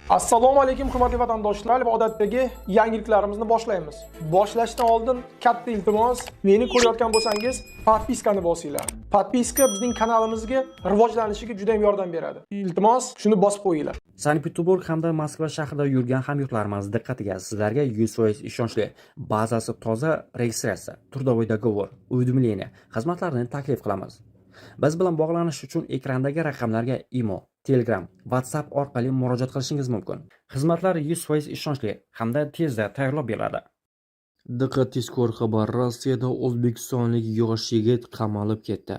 Assalomu alaykum hurmatli vatandoshlar va odatdagi yangiliklarimizni boshlaymiz. Boshlashdan oldin katta iltimos, meni ko'rayotgan bo'lsangiz, podpiskani bosinglar. Podpiska bizning kanalimizga rivojlanishiga juda ham yordam beradi. Iltimos, shuni bosib qo'yinglar. Sankt-Peterburg hamda Moskva shahrida yurgan hamyurtlarimiz diqqatiga sizlarga 100% ishonchli, bazasi toza registratsiya, turdovoy договор, уведомление xizmatlarini taklif qilamiz. Biz bilan bog'lanish uchun ekrandagi raqamlarga imo, Telegram, WhatsApp orqali murojaat qilishingiz mumkin. Xizmatlar 100% ishonchli hamda tezda tayyorlab beriladi. Diqqat tezkor xabar: Rossiyada o'zbekistonlik yosh yigit qamalib ketdi.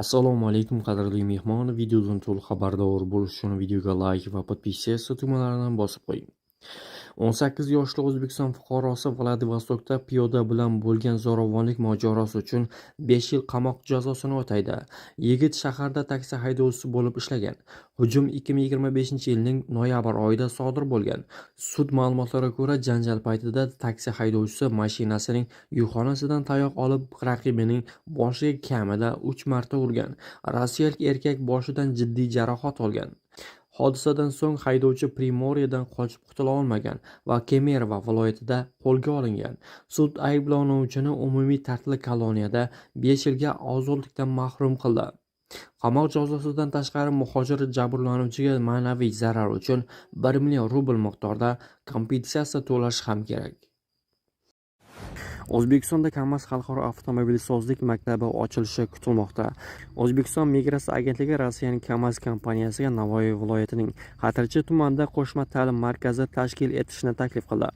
Assalomu alaykum qadrli mehmon, videodan to'liq xabardor bo'lish uchun videoga like va podpisatsiya tugmalarini bosib qo'ying. 18 yoshli O'zbekiston fuqarosi Vladivostokda piyoda bilan bo'lgan zo'ravonlik mojarosi uchun 5 yil qamoq jazosini o'taydi. Yigit shaharda taksi haydovchisi bo'lib ishlagan. Hujum 2025-yilning noyabr oyida sodir bo'lgan. Sud ma'lumotlariga ko'ra, janjal paytida taksi haydovchisi mashinasining yukxonasidan tayoq olib, raqibining boshiga kamida 3 marta urgan. Rossiyalik erkak boshidan jiddiy jarohat olgan. Hodisadan so'ng haydovchi Primoryedan qochib qutula olmagan va Kemerovo viloyatida qo'lga olingan. Sud ayblanuvchini umumiy ta'til koloniyada 5 yilga ozodlikdan mahrum qildi. Qamoq jazosidan tashqari muhojir jabrlanuvchiga ma'naviy zarar uchun 1 million rubl miqdorida kompensatsiya to'lash ham kerak. O'zbekistonda KAMAZ xalqaro avtomobilsozlik maktabi ochilishi kutilmoqda. O'zbekiston migratsiya agentligi Rossiyaning KAMAZ kompaniyasiga Navoiy viloyatining Xatirchi tumanida qo'shma ta'lim markazi tashkil etishni taklif qildi.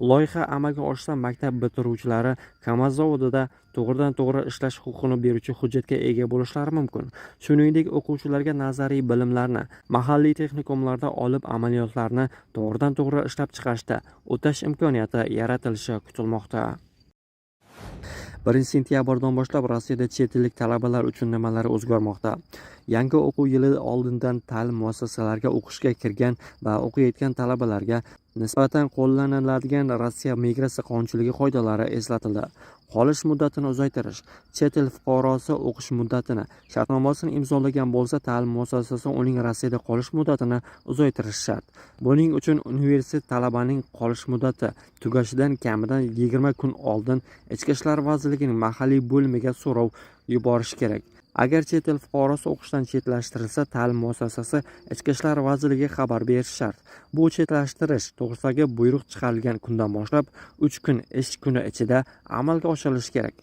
Loyiha amalga oshsa, maktab bitiruvchilari KAMAZ zavodida to'g'ridan-to'g'ri ishlash huquqini beruvchi hujjatga ega bo'lishlari mumkin. Shuningdek, o'quvchilarga nazariy bilimlarni mahalliy texnikumlarda olib, amaliyotlarni to'g'ridan-to'g'ri ishlab chiqarishda o'tash imkoniyati yaratilishi kutilmoqda. 1 sentyabrdan boshlab Rossiyada chet ellik talabalar uchun nimalar o'zgarmoqda? Yangi o'quv yili oldindan ta'lim muassasalariga o'qishga kirgan va o'qiyotgan talabalarga nisbatan qo'llaniladigan Rossiya migratsiya qonunchiligi qoidalari eslatildi. Qolish muddatini uzaytirish. Chet el fuqarosi o'qish muddatini, shartnomasini imzolagan bo'lsa, ta'lim muassasasi uning Rossiyada qolish muddatini uzaytirishi shart. Buning uchun universitet talabaning qolish muddati tugashidan kamidan 20 kun oldin Ichki ishlar vazirligining mahalliy bo'limiga so'rov yuborish kerak. Agar chet el fuqarosi o'qishdan chetlashtirilsa, ta'lim muassasasi Ichki ishlar vazirligiga xabar berishi shart. Bu chetlashtirish to'g'risidagi buyruq chiqarilgan kundan boshlab 3 kun ish kuni ichida amalga oshirilishi kerak.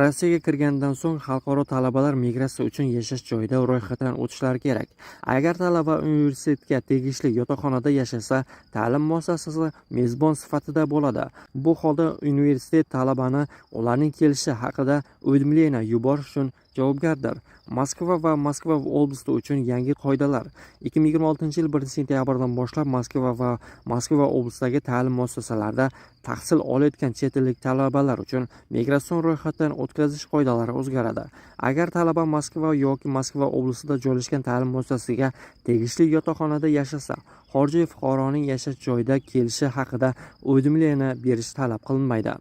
Rossiyaga kirgandan so'ng xalqaro talabalar migratsiya uchun yashash joyida ro'yxatdan o'tishlari kerak. Agar talaba universitetga tegishli yotoqxonada yashasa, ta'lim muassasasi mezbon sifatida bo'ladi. Bu holda universitet talabani ularning kelishi haqida уведомление yuborish uchun javobgardir. Moskva va Moskva oblasti uchun yangi qoidalar. 2026-yil 1 sentyabrdan boshlab Moskva va Moskva oblastidagi ta'lim muassasalarida tahsil olayotgan chet ellik talabalar uchun migratsion ro'yxatdan o'tkazish qoidalari o'zgaradi. Agar talaba Moskva yoki Moskva oblastida joylashgan ta'lim muassasasiga tegishli yotoqxonada yashasa, xorijiy fuqaroning yashash joyida kelishi haqida уведомление berish talab qilinmaydi.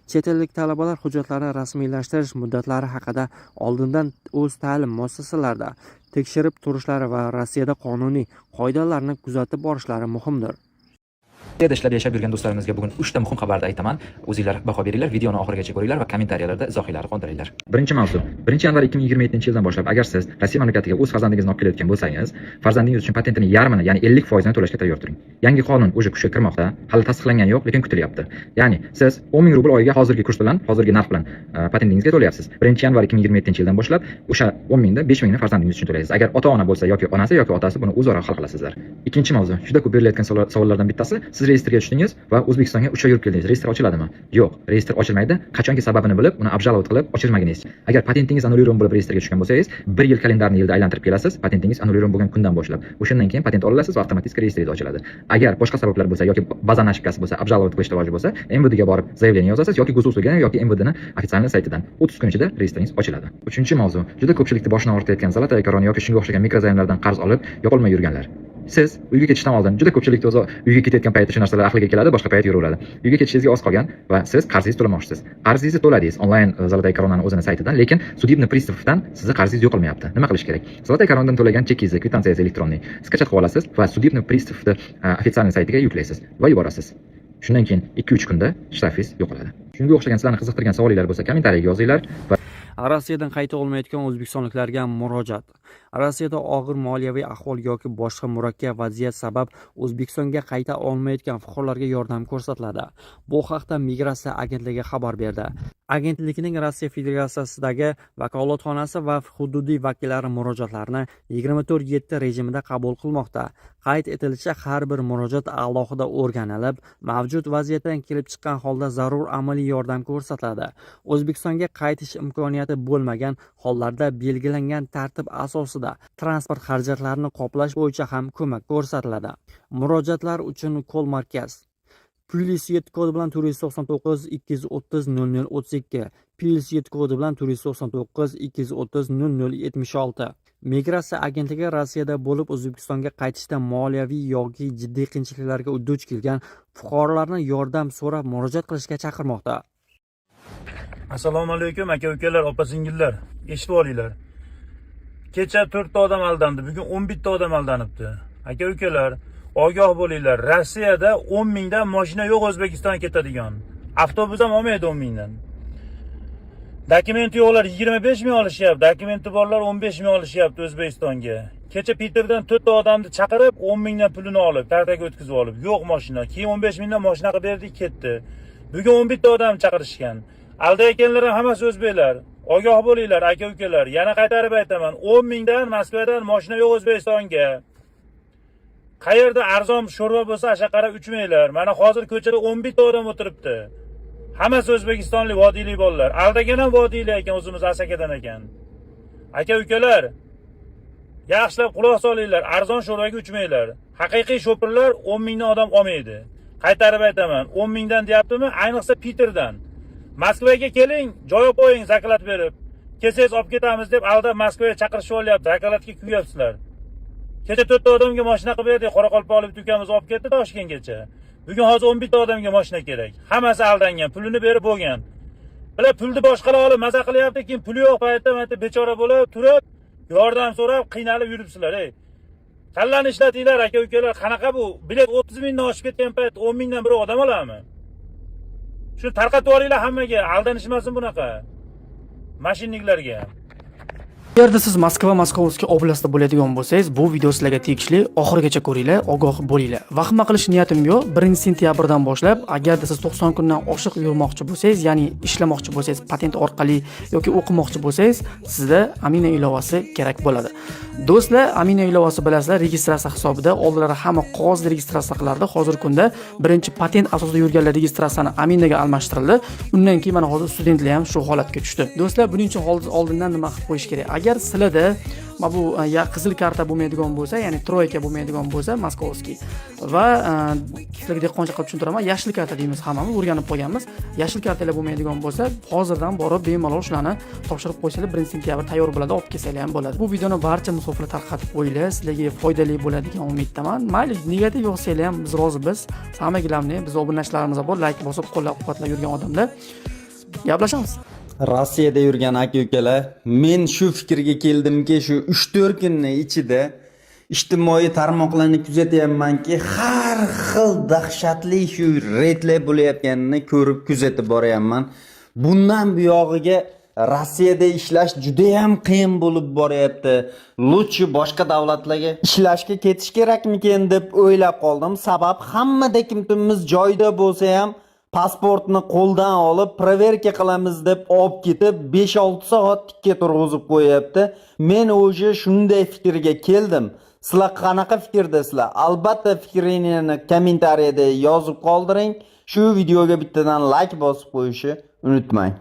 Chet ellik talabalar hujjatlarini rasmiylashtirish muddatlari haqida oldindan o'z ta'lim muassasalarida tekshirib turishlari va Rossiyada qonuniy qoidalarni kuzatib borishlari muhimdir. Rossiyada ishlab yashab yurgan do'stlarimizga bugun 3 ta muhim xabarni aytaman. O'zingizlar baho beringlar, videoni oxirigacha ko'ringlar va kommentariyalarda izohinglarni qoldiringlar. Birinchi mavzu. 1 yanvar 2027-yildan boshlab agar siz Rossiya mamlakatiga o'z farzandingizni olib kelayotgan bo'lsangiz, farzandingiz uchun patentining yarmini, ya'ni 50% to'lashga tayyor turing. Yangi qonun o'sha kuchga kirmoqda, hali tasdiqlangani yo'q, lekin kutilyapti. Ya'ni siz 10 ming rubl oyiga hozirgi kurs bilan, hozirgi narx bilan patentingizga to'layapsiz. 1 yanvar 2027-yildan boshlab o'sha 10 mingda 5 mingni farzandingiz uchun to'laysiz. Agar ota-ona bo'lsa yoki onasi yoki otasi buni o'zaro hal qilasizlar. Ikkinchi mavzu. Juda ko'p berilayotgan savollardan bittasi, siz reyestrga tushdingiz va O'zbekistonga 3 oy yurib keldingiz. Reyestr ochiladimi? Yo'q, reyestr ochilmaydi. Qachonki sababini bilib, uni обжаловать qilib ochirmagingiz. Agar patentingiz annuliron bo'lib reyestrga tushgan bo'lsangiz, 1 yil kalendarni yilda aylantirib kelasiz, patentingiz annuliron bo'lgan kundan boshlab. O'shandan keyin patent olasiz va avtomatik reyestringiz ochiladi. Agar boshqa sabablar bo'lsa yoki baza nashibkasi bo'lsa, обжаловать qilish iloji bo'lsa, MVDga borib заявление yozasiz yoki Go'susluga yoki MVDning ofitsial saytidan 30 kun ichida reyestringiz ochiladi. Uchinchi mavzu. Juda ko'pchilikni boshini og'ritayotgan Zolotaya korona yoki shunga o'xshagan mikrozayomlardan qarz olib, yo'qolmay yurganlar. siz uyga ketishdan oldin juda ko'pchilikda o'zi uyga ketayotgan paytda shu narsalar aqliga keladi, boshqa payt yuraveradi. Uyga ketishingizga oz qolgan va siz qarzingizni to'lamoqchisiz. Qarzingizni to'ladingiz onlayn Zolotaya Koronani o'zining saytidan, lekin Sudibniy pristavdan sizni qarzingiz yo'qolmayapti. Nima qilish kerak? Zolotaya Koronadan to'lagan chekingizni, kvitansiyangizni elektronniy skachat qilib olasiz va Sudibniy pristavni ofitsial saytiga yuklaysiz va yuborasiz. Shundan keyin 2-3 kunda shtafingiz yo'qoladi. Shunga o'xshagan sizlarni qiziqtirgan savolinglar bo'lsa, kommentariyaga yozinglar va Rossiyadan qayta olmayotgan o'zbekistonliklarga murojaat. Rossiyada og'ir moliyaviy ahvol yoki boshqa murakkab vaziyat sabab O'zbekistonga qayta olmayotgan fuqarolarga yordam ko'rsatiladi. Bu haqda Migratsiya agentligi xabar berdi. Agentlikning Rossiya Federatsiyasidagi vakolatxonasi va hududiy vakillari murojaatlarni 24/7 rejimida qabul qilmoqda. Qayd etilishicha, har bir murojaat alohida o'rganilib, mavjud vaziyatdan kelib chiqqan holda zarur amaliy yordam ko'rsatiladi. O'zbekistonga qaytish imkoniyati bo'lmagan hollarda belgilangan tartib asosida transport xarajatlarini qoplash bo'yicha ham ko'mak ko'rsatiladi. Murojaatlar uchun kol markaz +7 kodi bilan 499 230 0032, +7 kodi bilan 499 230 0076. Migratsiya agentligi Rossiyada bo'lib O'zbekistonga qaytishda moliyaviy yoki jiddiy qiyinchiliklarga duch kelgan fuqarolarni yordam so'rab murojaat qilishga chaqirmoqda. Assalomu alaykum aka-ukalar, opa-singillar. Eshitib olinglar. Kecha 4 ta odam aldandi, bugun 11 ta odam aldanibdi. Aka-ukalar, ogoh bo'linglar. Rossiyada 10 mingdan mashina yo'q O'zbekistonga ketadigan. Avtobus ham olmaydi 10 mingdan. Dokumenti yo'qlar 25 ming olishyapti, dokumenti borlar 15 ming olishyapti O'zbekistonga. Kecha Peterdan 4 ta odamni chaqirib 10 mingdan pulini olib, tartaga o'tkazib olib, yo'q mashina. Keyin 15 mingdan mashina qilib berdik, ketdi. Bugun 11 ta odam chaqirishgan. Aldayotganlar ham hammasi o'zbeklar. Ogoh bo'linglar aka-ukalar. Yana qaytarib aytaman, 10 mingdan Moskvadan mashina yo'q O'zbekistonga. Qayerda arzon sho'rva bo'lsa, o'sha qarab uchmanglar. Mana hozir ko'chada 11 ta odam o'tiribdi. Hammasi o'zbekistonlik vodiylik bolalar. Aldagan ham vodiylik ekan, o'zimiz Asakadan ekan. Aka-ukalar, yaxshilab quloq solinglar, arzon sho'rvaga uchmanglar. Haqiqiy sho'pirlar 10 mingdan odam olmaydi. Qaytarib aytaman, 10 mingdan deyaptimi? Ayniqsa Peterdan. Moskvaga keling, joy qo'ying zakolat berib. Kelsangiz olib ketamiz deb aldab Moskvaga chaqirishib olyapti, zakolatga kuyyapsizlar. Kecha 4 ta odamga mashina qilib berdik, Qoraqalpoqlik ukamiz olib ketdi Toshkentgacha. Bugun hozir 11 ta odamga mashina kerak. Hammasi aldangan, pulini berib bo'lgan. Bular pulni boshqalar olib maza qilyapti, keyin puli yo'q paytda mana bechora bo'lib turib, yordam so'rab qiynalib yuribsizlar, ey. Kallani ishlatinglar aka-ukalar, qanaqa bu? Bilet 30 mingdan oshib ketgan payt 10 mingdan bir odam oladimi? Shuni tarqatib olinglar hammaga, aldanishmasin bunaqa mashinniklarga. Agarda siz Moskva Moskovskiy oblastida bo'ladigan bo'lsangiz, bu video sizlarga tegishli. Oxirigacha ko'ringlar, ogoh bo'linglar. Vahima qilish niyatim yo'q. 1-sentyabrdan boshlab, agarda siz 90 kundan oshiq yurmoqchi bo'lsangiz, ya'ni ishlamoqchi bo'lsangiz, patent orqali yoki o'qimoqchi bo'lsangiz, sizda Amina ilovasi kerak bo'ladi. Do'stlar, Amina ilovasi bilasizlar, registratsiya hisobida oldinlari hamma qog'oz registratsiya qilardi. Hozirgi kunda birinchi patent asosida yurganlar registratsiyani Aminaga almashtirildi. Undan keyin mana hozir studentlar ham shu holatga tushdi. Do'stlar, buning uchun oldindan nima qilib qo'yish kerak? Agar sizlarda bu qizil karta bo'lmaydigan bo'lsa, ya'ni troyka bo'lmaydigan bo'lsa, Moskovskiy va sizlarga dehqoncha qilib tushuntiraman, yashil karta deymiz hammamiz, o'rganib qolganmiz. Yashil kartalar bo'lmaydigan bo'lsa, hozirdan borib bemalol shularni topshirib qo'ysalar 1-sentyabr tayyor bo'ladi, olib kelsanglar ham bo'ladi. Bu videoni barcha musofirlar tarqatib qo'yinglar, sizlarga foydali bo'ladigan umiddaman. Mayli, negativ yozsanglar ham biz rozimiz. Hammagilarni biz obunachilarimiz bor, like bosib qo'llab-quvvatlab yurgan odamlar. Gaplashamiz. Rossiyada yurgan aka-ukalar, men shu fikrga keldimki, shu 3-4 kunning ichida ijtimoiy tarmoqlarni kuzatyapmanki, har xil dahshatli shu reydlar bo'layotganini ko'rib kuzatib boryapman. Bundan buyog'iga Rossiyada ishlash juda ham qiyin bo'lib boryapti. Lutchi boshqa davlatlarga ishlashga ketish kerakmikin deb o'ylab qoldim. Sabab hammada kimimiz joyida bo'lsa ham pasportni qo'ldan olib, proverka qilamiz deb olib ketib 5-6 soat tikka turg'izib qo'yapti. Men o'sha shunday fikrga keldim. Sizlar qanaqa fikrdasizlar? Albatta fikringizni kommentariyada yozib qoldiring. Shu videoga bittadan like bosib qo'yishni unutmang.